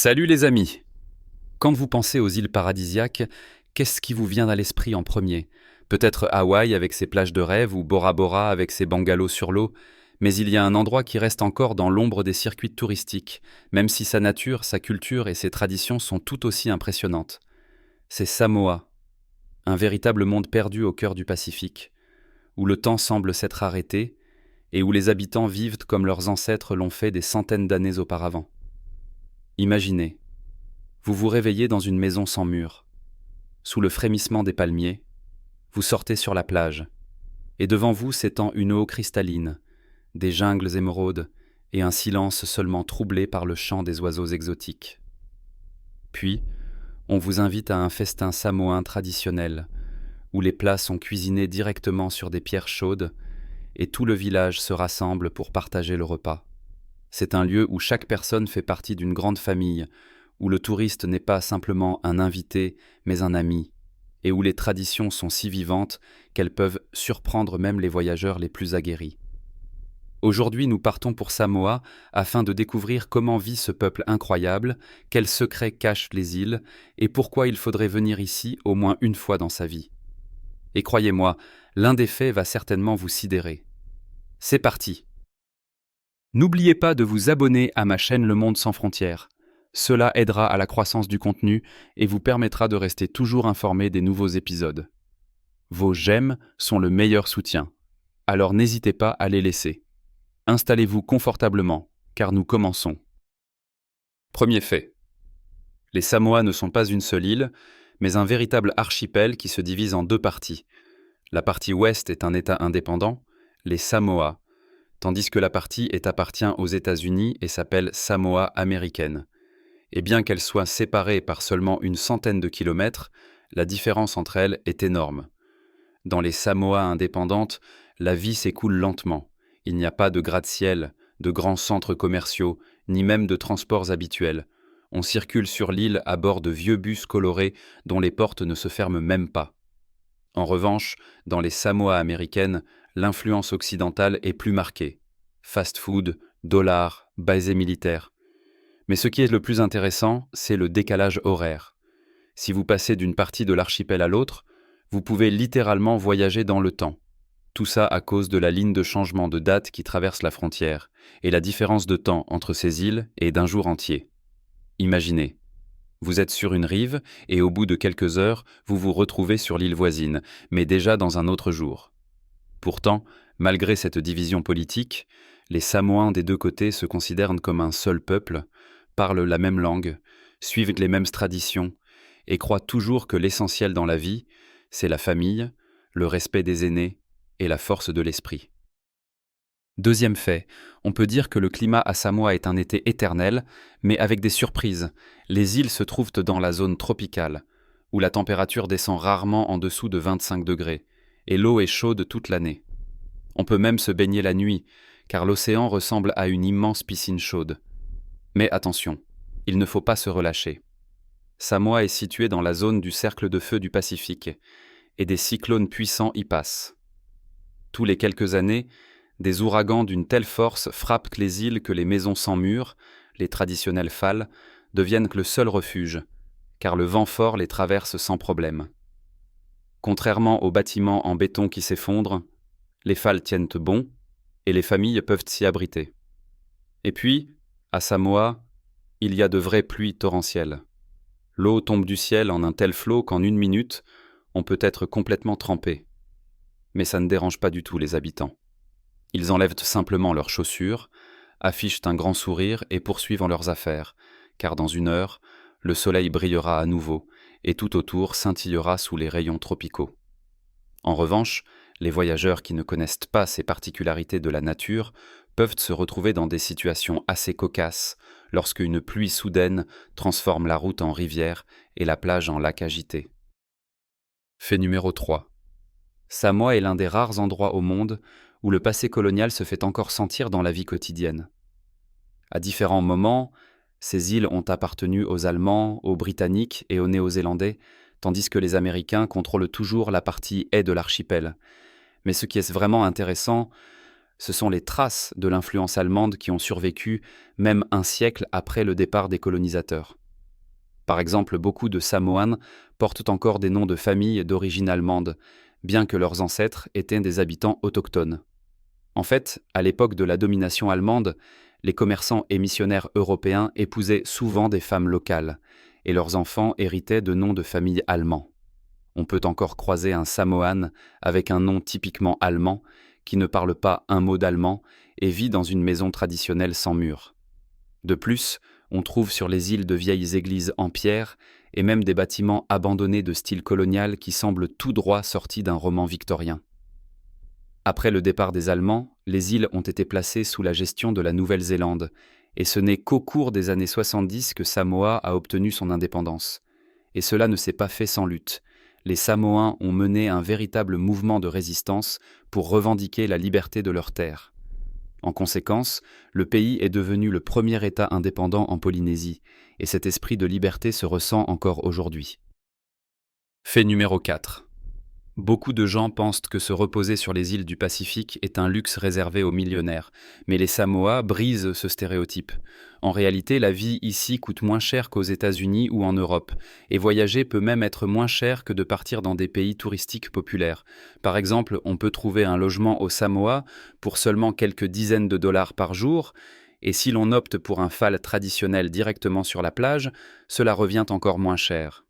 Salut les amis! Quand vous pensez aux îles paradisiaques, qu'est-ce qui vous vient à l'esprit en premier? Peut-être Hawaï avec ses plages de rêve ou Bora Bora avec ses bungalows sur l'eau, mais il y a un endroit qui reste encore dans l'ombre des circuits touristiques, même si sa nature, sa culture et ses traditions sont tout aussi impressionnantes. C'est Samoa, un véritable monde perdu au cœur du Pacifique, où le temps semble s'être arrêté et où les habitants vivent comme leurs ancêtres l'ont fait des centaines d'années auparavant. Imaginez, vous vous réveillez dans une maison sans murs. Sous le frémissement des palmiers, vous sortez sur la plage, et devant vous s'étend une eau cristalline, des jungles émeraudes et un silence seulement troublé par le chant des oiseaux exotiques. Puis, on vous invite à un festin samoan traditionnel, où les plats sont cuisinés directement sur des pierres chaudes, et tout le village se rassemble pour partager le repas. C'est un lieu où chaque personne fait partie d'une grande famille, où le touriste n'est pas simplement un invité, mais un ami, et où les traditions sont si vivantes qu'elles peuvent surprendre même les voyageurs les plus aguerris. Aujourd'hui, nous partons pour Samoa afin de découvrir comment vit ce peuple incroyable, quels secrets cachent les îles, et pourquoi il faudrait venir ici au moins une fois dans sa vie. Et croyez-moi, l'un des faits va certainement vous sidérer. C'est parti! N'oubliez pas de vous abonner à ma chaîne Le Monde sans frontières. Cela aidera à la croissance du contenu et vous permettra de rester toujours informé des nouveaux épisodes. Vos j'aime sont le meilleur soutien, alors n'hésitez pas à les laisser. Installez-vous confortablement, car nous commençons. Premier fait. Les Samoa ne sont pas une seule île, mais un véritable archipel qui se divise en deux parties. La partie ouest est un État indépendant, les Samoa, tandis que la partie est appartient aux États-Unis et s'appelle Samoa américaine. Et bien qu'elles soient séparées par seulement une centaine de kilomètres, la différence entre elles est énorme. Dans les Samoa indépendantes, la vie s'écoule lentement. Il n'y a pas de gratte-ciel, de grands centres commerciaux, ni même de transports habituels. On circule sur l'île à bord de vieux bus colorés dont les portes ne se ferment même pas. En revanche, dans les Samoa américaines, l'influence occidentale est plus marquée. Fast-food, dollars, bases militaires. Mais ce qui est le plus intéressant, c'est le décalage horaire. Si vous passez d'une partie de l'archipel à l'autre, vous pouvez littéralement voyager dans le temps. Tout ça à cause de la ligne de changement de date qui traverse la frontière, et la différence de temps entre ces îles est d'un jour entier. Imaginez, vous êtes sur une rive, et au bout de quelques heures, vous vous retrouvez sur l'île voisine, mais déjà dans un autre jour. Pourtant, malgré cette division politique, les Samoans des deux côtés se considèrent comme un seul peuple, parlent la même langue, suivent les mêmes traditions et croient toujours que l'essentiel dans la vie, c'est la famille, le respect des aînés et la force de l'esprit. Deuxième fait, on peut dire que le climat à Samoa est un été éternel, mais avec des surprises. Les îles se trouvent dans la zone tropicale, où la température descend rarement en dessous de 25 degrés, et l'eau est chaude toute l'année. On peut même se baigner la nuit, car l'océan ressemble à une immense piscine chaude. Mais attention, il ne faut pas se relâcher. Samoa est situé dans la zone du cercle de feu du Pacifique, et des cyclones puissants y passent. Tous les quelques années, des ouragans d'une telle force frappent les îles que les maisons sans murs, les traditionnelles falles, deviennent le seul refuge, car le vent fort les traverse sans problème. Contrairement aux bâtiments en béton qui s'effondrent, les falles tiennent bon, et les familles peuvent s'y abriter. Et puis, à Samoa, il y a de vraies pluies torrentielles. L'eau tombe du ciel en un tel flot qu'en une minute, on peut être complètement trempé. Mais ça ne dérange pas du tout les habitants. Ils enlèvent simplement leurs chaussures, affichent un grand sourire et poursuivent leurs affaires, car dans une heure, le soleil brillera à nouveau et tout autour scintillera sous les rayons tropicaux. En revanche, les voyageurs qui ne connaissent pas ces particularités de la nature peuvent se retrouver dans des situations assez cocasses lorsque une pluie soudaine transforme la route en rivière et la plage en lac agité. Fait numéro 3. Samoa est l'un des rares endroits au monde où le passé colonial se fait encore sentir dans la vie quotidienne. À différents moments, ces îles ont appartenu aux Allemands, aux Britanniques et aux Néo-Zélandais, tandis que les Américains contrôlent toujours la partie est de l'archipel. Mais ce qui est vraiment intéressant, Ce sont les traces de l'influence allemande qui ont survécu même un siècle après le départ des colonisateurs. Par exemple, beaucoup de Samoans portent encore des noms de famille d'origine allemande, bien que leurs ancêtres étaient des habitants autochtones. En fait, à l'époque de la domination allemande, les commerçants et missionnaires européens épousaient souvent des femmes locales, et leurs enfants héritaient de noms de famille allemands. On peut encore croiser un Samoan avec un nom typiquement allemand, qui ne parle pas un mot d'allemand et vit dans une maison traditionnelle sans murs. De plus, on trouve sur les îles de vieilles églises en pierre et même des bâtiments abandonnés de style colonial qui semblent tout droit sortis d'un roman victorien. Après le départ des Allemands, les îles ont été placées sous la gestion de la Nouvelle-Zélande, et ce n'est qu'au cours des années 70 que Samoa a obtenu son indépendance. Et cela ne s'est pas fait sans lutte. Les Samoans ont mené un véritable mouvement de résistance pour revendiquer la liberté de leurs terres. En conséquence, le pays est devenu le premier État indépendant en Polynésie, et cet esprit de liberté se ressent encore aujourd'hui. Fait numéro 4. Beaucoup de gens pensent que se reposer sur les îles du Pacifique est un luxe réservé aux millionnaires, mais les Samoa brisent ce stéréotype. En réalité, la vie ici coûte moins cher qu'aux États-Unis ou en Europe, et voyager peut même être moins cher que de partir dans des pays touristiques populaires. Par exemple, on peut trouver un logement aux Samoa pour seulement quelques dizaines de dollars par jour, et si l'on opte pour un phal traditionnel directement sur la plage, cela revient encore moins cher.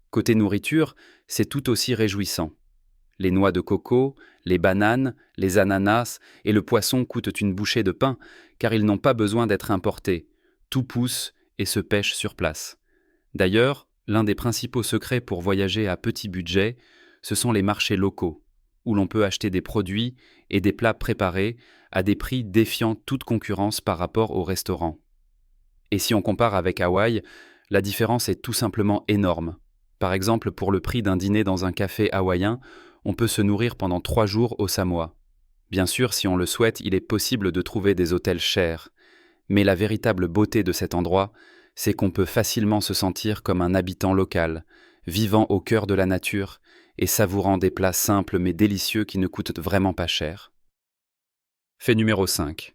Côté nourriture, c'est tout aussi réjouissant. Les noix de coco, les bananes, les ananas et le poisson coûtent une bouchée de pain, car ils n'ont pas besoin d'être importés. Tout pousse et se pêche sur place. D'ailleurs, l'un des principaux secrets pour voyager à petit budget, ce sont les marchés locaux, où l'on peut acheter des produits et des plats préparés à des prix défiant toute concurrence par rapport aux restaurants. Et si on compare avec Hawaï, la différence est tout simplement énorme. Par exemple, pour le prix d'un dîner dans un café hawaïen, on peut se nourrir pendant 3 jours au Samoa. Bien sûr, si on le souhaite, il est possible de trouver des hôtels chers. Mais la véritable beauté de cet endroit, c'est qu'on peut facilement se sentir comme un habitant local, vivant au cœur de la nature et savourant des plats simples mais délicieux qui ne coûtent vraiment pas cher. Fait numéro 5.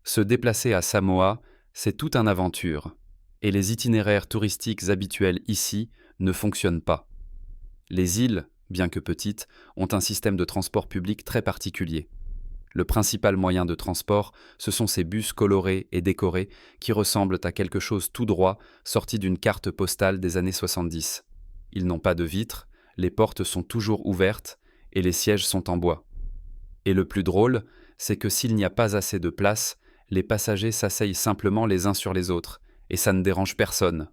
Se déplacer à Samoa, c'est toute une aventure. Et les itinéraires touristiques habituels ici ne fonctionnent pas. Les îles, bien que petites, ont un système de transport public très particulier. Le principal moyen de transport, ce sont ces bus colorés et décorés qui ressemblent à quelque chose tout droit sorti d'une carte postale des années 70. Ils n'ont pas de vitres, les portes sont toujours ouvertes et les sièges sont en bois. Et le plus drôle, c'est que s'il n'y a pas assez de place, les passagers s'asseyent simplement les uns sur les autres, et ça ne dérange personne.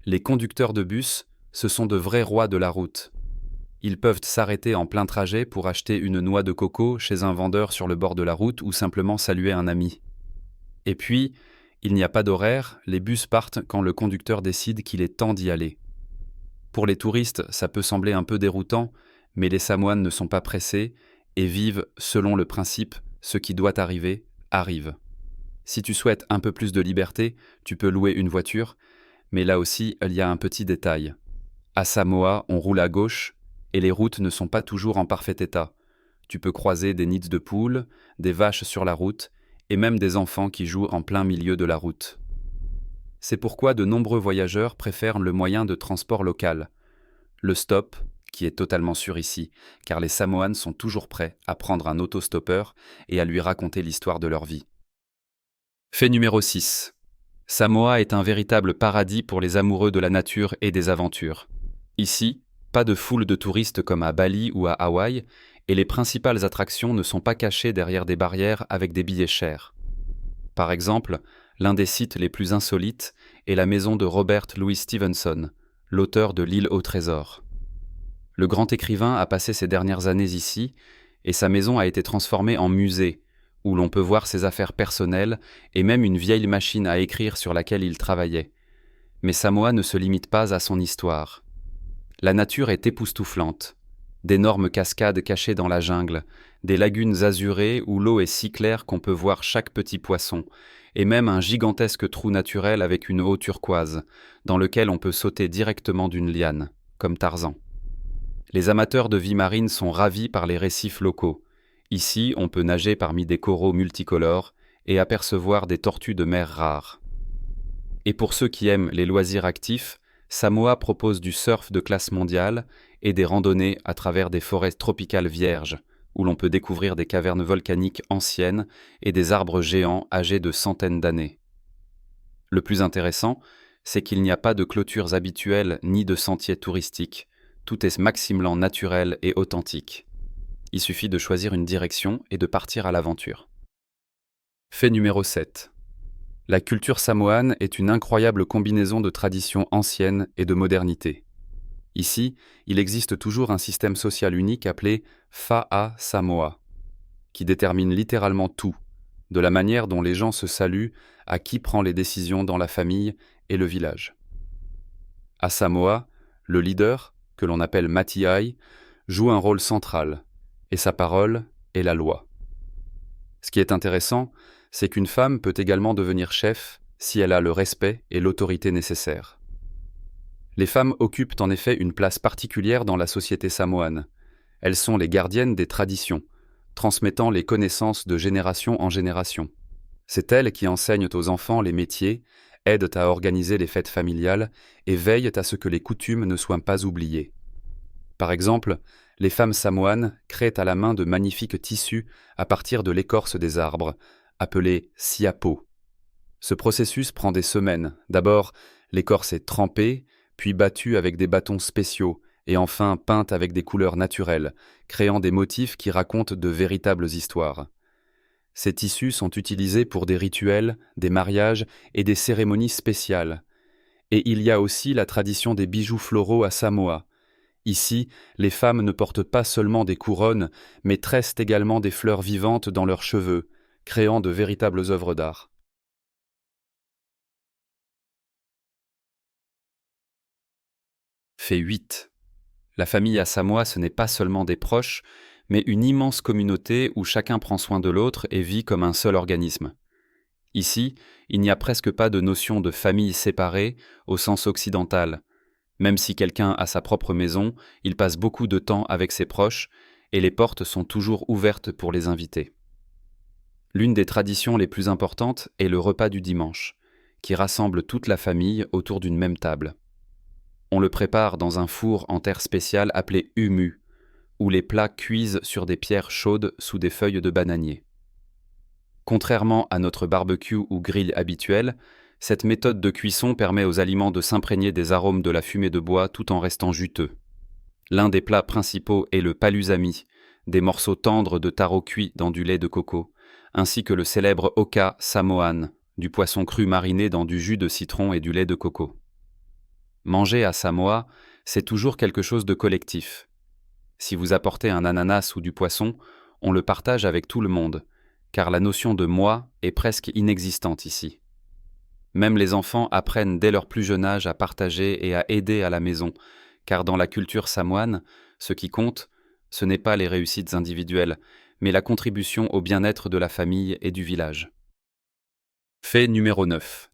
Les conducteurs de bus, ce sont de vrais rois de la route. Ils peuvent s'arrêter en plein trajet pour acheter une noix de coco chez un vendeur sur le bord de la route ou simplement saluer un ami. Et puis, il n'y a pas d'horaire, les bus partent quand le conducteur décide qu'il est temps d'y aller. Pour les touristes, ça peut sembler un peu déroutant, mais les Samoans ne sont pas pressés et vivent selon le principe « ce qui doit arriver, arrive ». Si tu souhaites un peu plus de liberté, tu peux louer une voiture, mais là aussi, il y a un petit détail. À Samoa, on roule à gauche, et les routes ne sont pas toujours en parfait état. Tu peux croiser des nids de poules, des vaches sur la route, et même des enfants qui jouent en plein milieu de la route. C'est pourquoi de nombreux voyageurs préfèrent le moyen de transport local. Le stop, qui est totalement sûr ici, car les Samoans sont toujours prêts à prendre un autostoppeur et à lui raconter l'histoire de leur vie. Fait numéro 6. Samoa est un véritable paradis pour les amoureux de la nature et des aventures. Ici, pas de foule de touristes comme à Bali ou à Hawaï, et les principales attractions ne sont pas cachées derrière des barrières avec des billets chers. Par exemple, l'un des sites les plus insolites est la maison de Robert Louis Stevenson, l'auteur de L'île au trésor. Le grand écrivain a passé ses dernières années ici, et sa maison a été transformée en musée, où l'on peut voir ses affaires personnelles et même une vieille machine à écrire sur laquelle il travaillait. Mais Samoa ne se limite pas à son histoire. La nature est époustouflante. D'énormes cascades cachées dans la jungle, des lagunes azurées où l'eau est si claire qu'on peut voir chaque petit poisson, et même un gigantesque trou naturel avec une eau turquoise, dans lequel on peut sauter directement d'une liane, comme Tarzan. Les amateurs de vie marine sont ravis par les récifs locaux, Ici, on peut nager parmi des coraux multicolores et apercevoir des tortues de mer rares. Et pour ceux qui aiment les loisirs actifs, Samoa propose du surf de classe mondiale et des randonnées à travers des forêts tropicales vierges, où l'on peut découvrir des cavernes volcaniques anciennes et des arbres géants âgés de centaines d'années. Le plus intéressant, c'est qu'il n'y a pas de clôtures habituelles ni de sentiers touristiques. Tout est maximement naturel et authentique. Il suffit de choisir une direction et de partir à l'aventure. Fait numéro 7. La culture samoane est une incroyable combinaison de traditions anciennes et de modernité. Ici, il existe toujours un système social unique appelé Fa'a Samoa, qui détermine littéralement tout, de la manière dont les gens se saluent à qui prend les décisions dans la famille et le village. À Samoa, le leader, que l'on appelle Matiai, joue un rôle central, et sa parole est la loi. Ce qui est intéressant, c'est qu'une femme peut également devenir chef si elle a le respect et l'autorité nécessaires. Les femmes occupent en effet une place particulière dans la société samoane. Elles sont les gardiennes des traditions, transmettant les connaissances de génération en génération. C'est elles qui enseignent aux enfants les métiers, aident à organiser les fêtes familiales et veillent à ce que les coutumes ne soient pas oubliées. Par exemple, les femmes samoanes créent à la main de magnifiques tissus à partir de l'écorce des arbres, appelés siapo. Ce processus prend des semaines. D'abord, l'écorce est trempée, puis battue avec des bâtons spéciaux, et enfin peinte avec des couleurs naturelles, créant des motifs qui racontent de véritables histoires. Ces tissus sont utilisés pour des rituels, des mariages et des cérémonies spéciales. Et il y a aussi la tradition des bijoux floraux à Samoa. Ici, les femmes ne portent pas seulement des couronnes, mais tressent également des fleurs vivantes dans leurs cheveux, créant de véritables œuvres d'art. Fait 8. La famille à Samoa, ce n'est pas seulement des proches, mais une immense communauté où chacun prend soin de l'autre et vit comme un seul organisme. Ici, il n'y a presque pas de notion de famille séparée au sens occidental. Même si quelqu'un a sa propre maison, il passe beaucoup de temps avec ses proches et les portes sont toujours ouvertes pour les invités. L'une des traditions les plus importantes est le repas du dimanche, qui rassemble toute la famille autour d'une même table. On le prépare dans un four en terre spéciale appelé umu, où les plats cuisent sur des pierres chaudes sous des feuilles de bananier. Contrairement à notre barbecue ou grill habituel, cette méthode de cuisson permet aux aliments de s'imprégner des arômes de la fumée de bois tout en restant juteux. L'un des plats principaux est le palusami, des morceaux tendres de taro cuit dans du lait de coco, ainsi que le célèbre oka samoan, du poisson cru mariné dans du jus de citron et du lait de coco. Manger à Samoa, c'est toujours quelque chose de collectif. Si vous apportez un ananas ou du poisson, on le partage avec tout le monde, car la notion de moi est presque inexistante ici. Même les enfants apprennent dès leur plus jeune âge à partager et à aider à la maison, car dans la culture samoane, ce qui compte, ce n'est pas les réussites individuelles, mais la contribution au bien-être de la famille et du village. Fait numéro 9.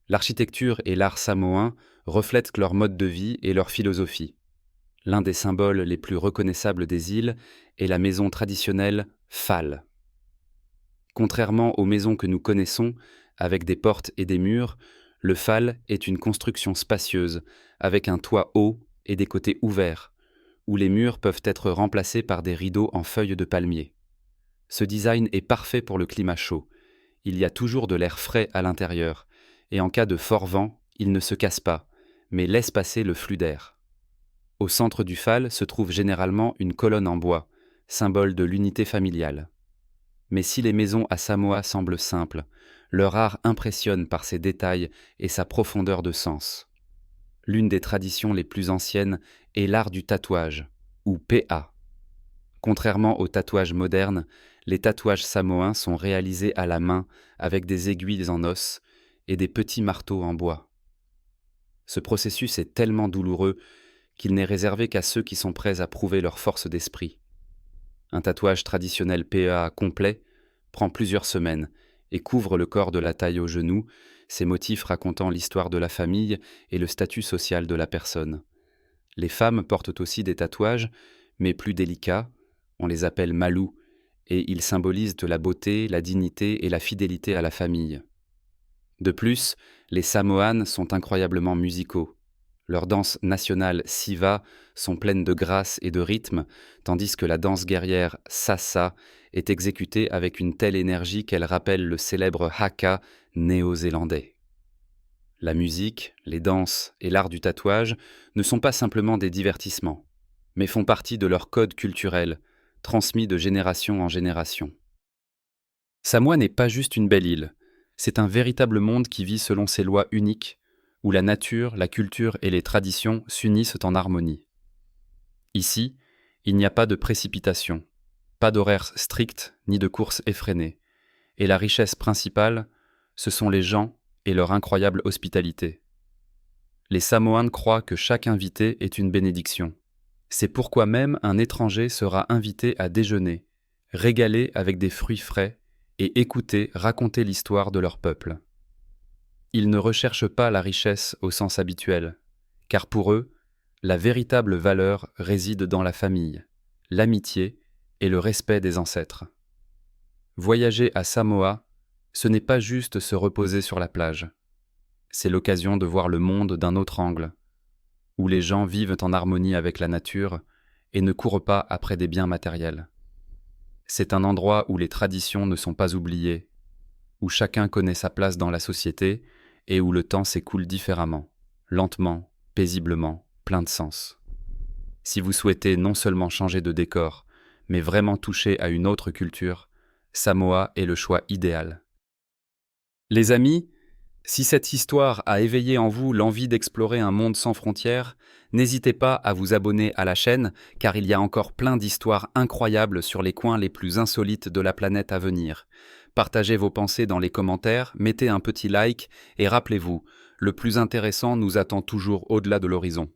L'architecture et l'art samoan reflètent leur mode de vie et leur philosophie. L'un des symboles les plus reconnaissables des îles est la maison traditionnelle Fal. Contrairement aux maisons que nous connaissons, avec des portes et des murs, le Fal est une construction spacieuse, avec un toit haut et des côtés ouverts, où les murs peuvent être remplacés par des rideaux en feuilles de palmier. Ce design est parfait pour le climat chaud. Il y a toujours de l'air frais à l'intérieur, et en cas de fort vent, il ne se casse pas, mais laisse passer le flux d'air. Au centre du Fal se trouve généralement une colonne en bois, symbole de l'unité familiale. Mais si les maisons à Samoa semblent simples, leur art impressionne par ses détails et sa profondeur de sens. L'une des traditions les plus anciennes est l'art du tatouage, ou PA. Contrairement aux tatouages modernes, les tatouages samoans sont réalisés à la main avec des aiguilles en os et des petits marteaux en bois. Ce processus est tellement douloureux qu'il n'est réservé qu'à ceux qui sont prêts à prouver leur force d'esprit. Un tatouage traditionnel PA complet prend plusieurs semaines et couvre le corps de la taille au genou, ses motifs racontant l'histoire de la famille et le statut social de la personne. Les femmes portent aussi des tatouages, mais plus délicats, on les appelle malous, et ils symbolisent la beauté, la dignité et la fidélité à la famille. De plus, les Samoans sont incroyablement musicaux. Leurs danses nationales Siva sont pleines de grâce et de rythme, tandis que la danse guerrière Sasa est exécutée avec une telle énergie qu'elle rappelle le célèbre haka néo-zélandais. La musique, les danses et l'art du tatouage ne sont pas simplement des divertissements, mais font partie de leur code culturel, transmis de génération en génération. Samoa n'est pas juste une belle île, c'est un véritable monde qui vit selon ses lois uniques, où la nature, la culture et les traditions s'unissent en harmonie. Ici, il n'y a pas de précipitation, pas d'horaires stricts ni de courses effrénées, et la richesse principale, ce sont les gens et leur incroyable hospitalité. Les Samoans croient que chaque invité est une bénédiction. C'est pourquoi même un étranger sera invité à déjeuner, régalé avec des fruits frais et écouter raconter l'histoire de leur peuple. Ils ne recherchent pas la richesse au sens habituel, car pour eux, la véritable valeur réside dans la famille, l'amitié et le respect des ancêtres. Voyager à Samoa, ce n'est pas juste se reposer sur la plage. C'est l'occasion de voir le monde d'un autre angle, où les gens vivent en harmonie avec la nature et ne courent pas après des biens matériels. C'est un endroit où les traditions ne sont pas oubliées, où chacun connaît sa place dans la société et où le temps s'écoule différemment, lentement, paisiblement, plein de sens. Si vous souhaitez non seulement changer de décor, mais vraiment toucher à une autre culture, Samoa est le choix idéal. Les amis, si cette histoire a éveillé en vous l'envie d'explorer un monde sans frontières, n'hésitez pas à vous abonner à la chaîne, car il y a encore plein d'histoires incroyables sur les coins les plus insolites de la planète à venir. Partagez vos pensées dans les commentaires, mettez un petit like et rappelez-vous, le plus intéressant nous attend toujours au-delà de l'horizon.